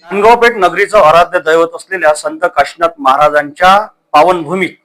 नांदगावपेठ नगरीचं आराध्य दैवत असलेल्या संत काशीनाथ महाराजांच्या पावनभूमीत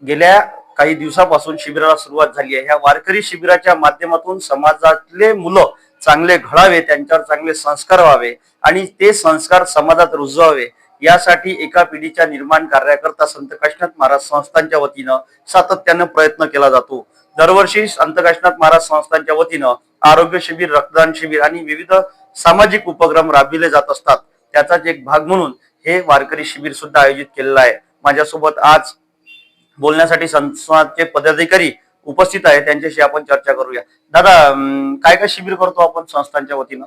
गेल्या काही दिवसापासून शिबिराला सुरुवात झाली आहे। ह्या वारकरी शिबिराच्या माध्यमातून समाजातले मुलं चांगले घडावे, त्यांच्यावर चांगले संस्कार व्हावे आणि ते संस्कार समाजात रुजवावे यासाठी एका पिढीच्या निर्माण कार्याकरता संत काशीनाथ महाराज संस्थांच्या वतीनं सातत्यानं प्रयत्न केला जातो। दरवर्षी संत काशीनाथ महाराज संस्थांच्या वतीनं आरोग्य शिबिर, रक्तदान शिबिर आणि विविध सामाजिक उपक्रम राबविले जात असतात। त्याचाच एक भाग म्हणून हे वारकरी शिबिर सुद्धा आयोजित केलेलं आहे। माझ्यासोबत आज बोलण्यासाठी संस्थाचे पदाधिकारी उपस्थित आहे, त्यांच्याशी आपण चर्चा करूया। दादा, काय काय शिबिर करतो आपण संस्थांच्या वतीनं?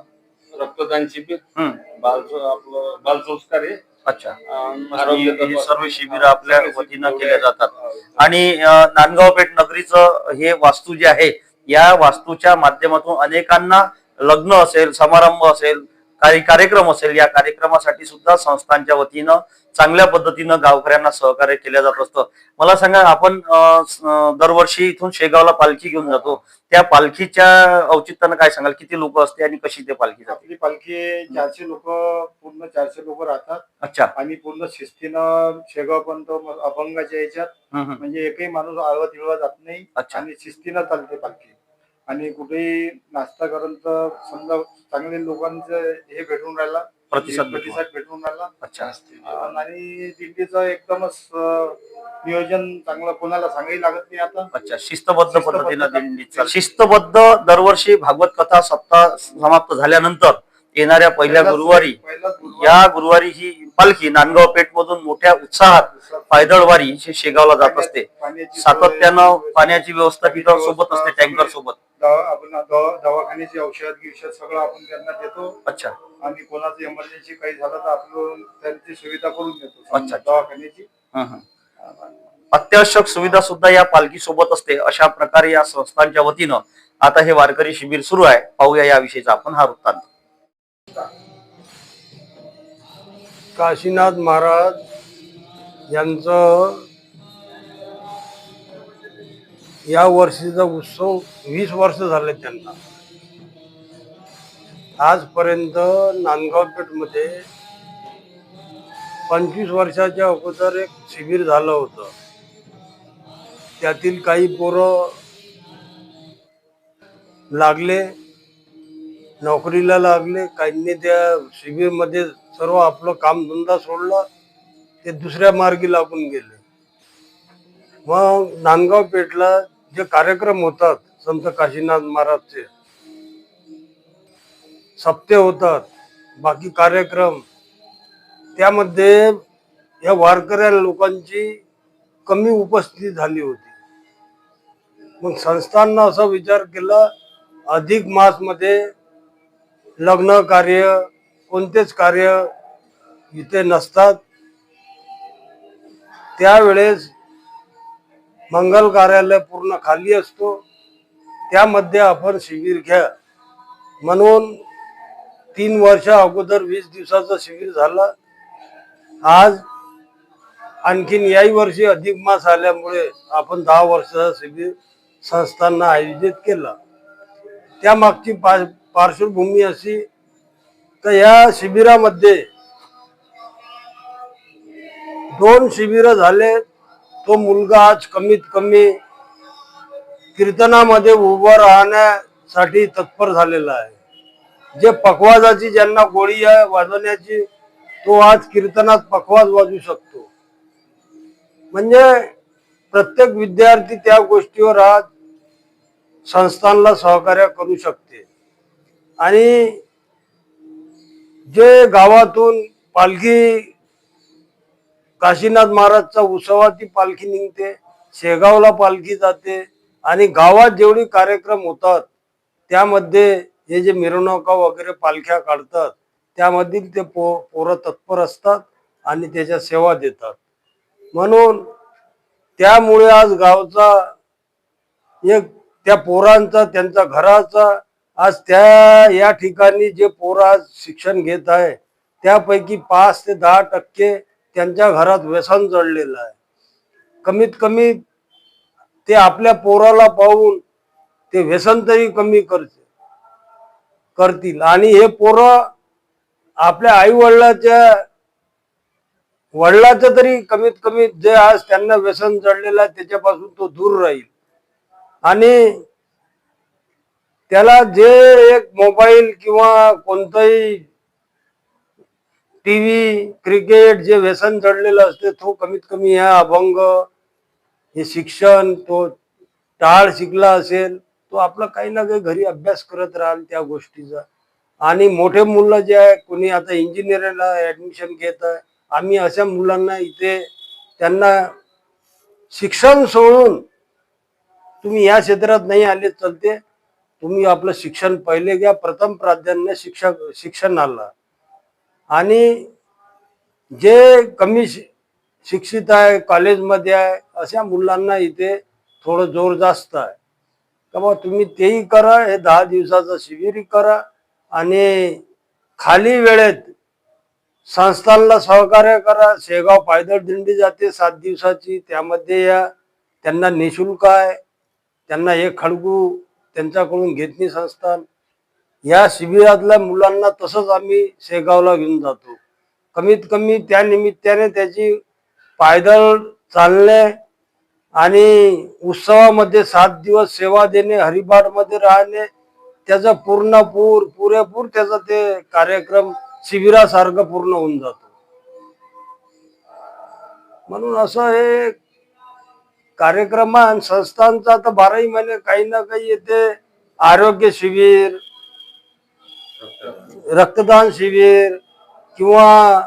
रक्तदान शिबिर, बाल संस्कार आहे। अच्छा, हे सर्व शिबिर आपल्या वतीनं केले जातात। आणि नांदगावपेठ नगरीचं हे वास्तू जे आहे, या वास्तूच्या माध्यमातून अनेकांना लग्न असेल, समारंभ असेल, काही कार्यक्रम असेल, या कार्यक्रमासाठी सुद्धा संस्थांच्या वतीनं चांगल्या पद्धतीनं गावकऱ्यांना सहकार्य केलं जात असतं। मला सांगा, आपण दरवर्षी इथून शेगावला पालखी घेऊन जातो, त्या पालखीच्या औचित्यानं काय सांगाल? किती लोक असते आणि कशी ते पालखी जाते? आपली पालखी 400 लोक, पूर्ण 400 लोक राहतात। अच्छा, आणि पूर्ण शिस्तीनं शेगावपर्यंत अभंगाच्या याच्यात, म्हणजे एकही माणूस आळवा तिळवा जात नाही। आणि शिस्तीनं चालते पालखी। आणि कुठेही नाश्ता करत समजा चांगले लोकांचं हे भेटून राहिला, प्रतिसाद भेटून राहिला। अच्छा, आणि दिल्लीचं एकदमच नियोजन चांगलं, कोणाला सांगायला लागत नाही आता। अच्छा, शिस्तबद्ध पद्धतीनं दिंडी, शिस्तबद्ध। दरवर्षी भागवत कथा सप्ताह समाप्त झाल्यानंतर येणाऱ्या पहिल्या गुरुवारी, या गुरुवारी ही पालखी नांदगाव पेठ मधून मोठ्या उत्साहात पायदळ वारी शेगावला जात असते। सातत्यानं पाण्याची व्यवस्था तिथं सोबत असते, टँकर सोबत। आपण दवाखान्याची औषध सगळं आपण त्यांना देतो। अच्छा, आणि कोणाचं इमर्जन्सी काही झालं तर आपण त्यांची सुविधा करून देतो। अच्छा, दवाखान्याची अत्यावश्यक सुविधा सुद्धा या पालखी सोबत असते। अशा प्रकारे या संस्थांच्या वतीनं आता हे वारकरी शिबिर सुरू आहे। पाहूया याविषयीचा आपण हा वृत्तांत। काशीनाथ महाराज यांचं या वर्षीचा उत्सव 20 वर्ष झाले त्यांना। आजपर्यंत नांदगावपेठमध्ये 25 वर्षाच्या अगोदर एक शिबिर झालं होतं। त्यातील काही पोरं लागले, नोकरीला लागले, काहींनी त्या शिबिरमध्ये सर्व आपलं कामधंदा सोडलं, ते दुसऱ्या मार्गी लागून गेले। मग नांदगाव पेठला जे कार्यक्रम होतात, संत काशीनाथ महाराजचे सप्ते होतात, बाकी कार्यक्रम, त्यामध्ये या वारकऱ्या लोकांची कमी उपस्थिती झाली होती। मग संस्थांना असा विचार केला, अधिक मास मध्ये लग्न कार्य, कोणतेच कार्य इथे नसतात, त्यावेळेस मंगल कार्यालय पूर्ण खाली असतो, त्यामध्ये आपण शिबिर घ्या म्हणून 3 वर्ष अगोदर 20 दिवसाचं शिबिर झालं। आज आणखीन याही वर्षी अधिक मास आल्यामुळे आपण 10 वर्षाचं शिबिर संस्थांना आयोजित केलं। त्यामागची पार्श्वभूमी अशी, तर या शिबिरामध्ये 2 शिबिर झाले। तो मुलगा आज कमीत कमी कीर्तनामध्ये उभं राहण्यासाठी तत्पर झालेला आहे। जे पखवाजाची ज्यांना गोळी आहे वाजवण्याची, तो आज कीर्तनात पखवाज वाजवू शकतो। म्हणजे प्रत्येक विद्यार्थी त्या गोष्टीवर आज संस्थांना सहकार्य करू शकते। आणि जे गावातून पालखी, काशीनाथ महाराजचा उत्सवाची पालखी निघते, शेगावला पालखी जाते, आणि गावात जेवढे कार्यक्रम होतात त्यामध्ये हे जे मिरवणुका वगैरे पालख्या काढतात, त्यामधील ते पोरं तत्पर असतात आणि त्याच्या सेवा देतात। म्हणून त्यामुळे आज गावचा एक, त्या पोरांचा, त्यांच्या घराचा, आज या ठिकाणी जे पोरं आज शिक्षण घेत आहे त्यापैकी 5 ते 10% त्यांच्या घरात व्यसन जडलेलं आहे। कमीत कमी ते आपल्या पोराला पाहून ते व्यसन तरी कमी करतील। आणि हे पोरं आपल्या आई वडिलाचं तरी कमीत कमी जे आज त्यांना व्यसन जडलेलं आहे त्याच्यापासून तो दूर राहील. आणि त्याला जे एक मोबाईल किंवा कोणताही टीव्ही क्रिकेट जे व्यसन जडलेलं असते तो कमीत कमी ह्या अभंग हे शिक्षण तो टाळ शिकला असेल तो आपला काही ना काही घरी अभ्यास करत राहील त्या गोष्टीचा. आणि मोठे मुलं जे आहे कोणी आता इंजिनिअरिंगला ऍडमिशन घेत आहे आम्ही अशा मुलांना इथे त्यांना शिक्षण सोडून तुम्ही या क्षेत्रात नाही आले चालते, तुम्ही आपलं शिक्षण पहिले घ्या, प्रथम प्राधान्य शिक्षणाला. आणि जे कमी शिक्षित आहे कॉलेजमध्ये आहे अशा मुलांना इथे थोडं जोर जास्त आहे का बा तुम्ही तेही करा, हे 10 दिवसाचं शिबिरही करा. आणि खाली वेळेत संस्थांना सहकार्य करा. शेगाव पायदळ दिंडी जाते 7 दिवसाची, त्यामध्ये या त्यांना निशुल्क आहे. त्यांना एक खडगू त्यांच्याकडून घेतली संस्थान. या शिबिरातल्या मुलांना तसंच आम्ही शेगावला घेऊन जातो. कमीत कमी त्या निमित्ताने त्याची पायदळ चालणे आणि उत्सवामध्ये 7 दिवस सेवा देणे, हरिपाठमध्ये राहणे, त्याचा पुरेपूर त्याचा ते कार्यक्रम शिबिरासारखं पूर्ण होऊन जातो. म्हणून असं हे कार्यक्रम संस्थांचा तर 12ही महिने काही ना काही येते. आरोग्य शिबिर, रक्तदान शिबिर किंवा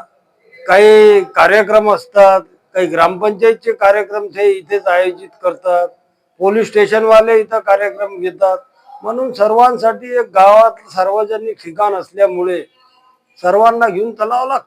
काही कार्यक्रम असतात, काही ग्रामपंचायतचे कार्यक्रम ते इथेच आयोजित करतात. पोलीस स्टेशनवाले इथं कार्यक्रम घेतात. म्हणून सर्वांसाठी एक गावात सार्वजनिक ठिकाण असल्यामुळे सर्वांना घेऊन चलावं लागतं.